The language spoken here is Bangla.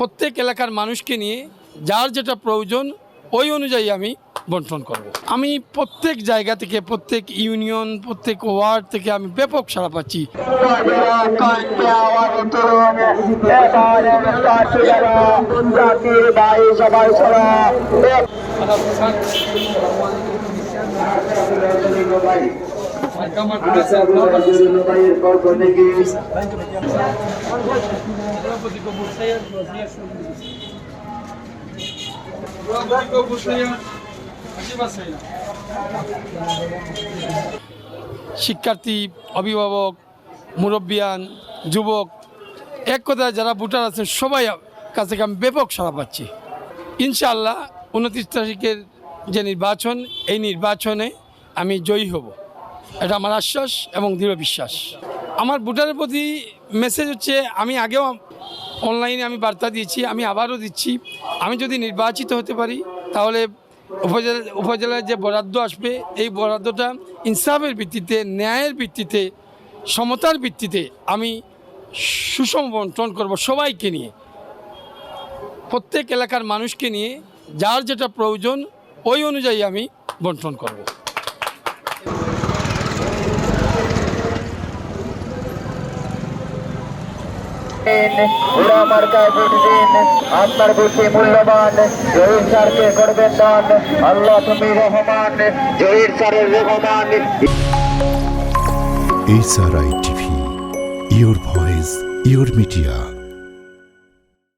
প্রত্যেক এলাকার মানুষকে নিয়ে যার যেটা প্রয়োজন ওই অনুযায়ী আমি বন্টন করব। আমি প্রত্যেক জায়গা থেকে, প্রত্যেক ইউনিয়ন, প্রত্যেক ওয়ার্ড থেকে আমি ব্যাপক সাড়া পাচ্ছি। শিক্ষার্থী, অভিভাবক, মুরব্বিয়ান, যুবক, এক কথায় যারা ভোটার আছেন সবাই কাছ থেকে আমি ব্যাপক সাড়া পাচ্ছি। ইনশাআল্লাহ 29 তারিখের যে নির্বাচন, এই নির্বাচনে আমি জয়ী হব, এটা আমার আশ্বাস এবং দৃঢ় বিশ্বাস। আমার ভোটারের প্রতি মেসেজ হচ্ছে, আমি আগেও অনলাইনে আমি বার্তা দিয়েছি, আমি আবারও দিচ্ছি, আমি যদি নির্বাচিত হতে পারি তাহলে উপজেলায় যে বরাদ্দ আসবে এই বরাদ্দটা ইনসাফের ভিত্তিতে, ন্যায়ের ভিত্তিতে, সমতার ভিত্তিতে আমি সুষম বন্টন করব সবাইকে নিয়ে, প্রত্যেক এলাকার মানুষকে নিয়ে যার যেটা প্রয়োজন ওই অনুযায়ী আমি বন্টন করব। আপনার বুঝি মূল্যবান, জহির স্যারকে করবেন দান। আল্লাহ তুমি রহমান, জহির স্যারের Rahman. SRI TV, your voice, your media.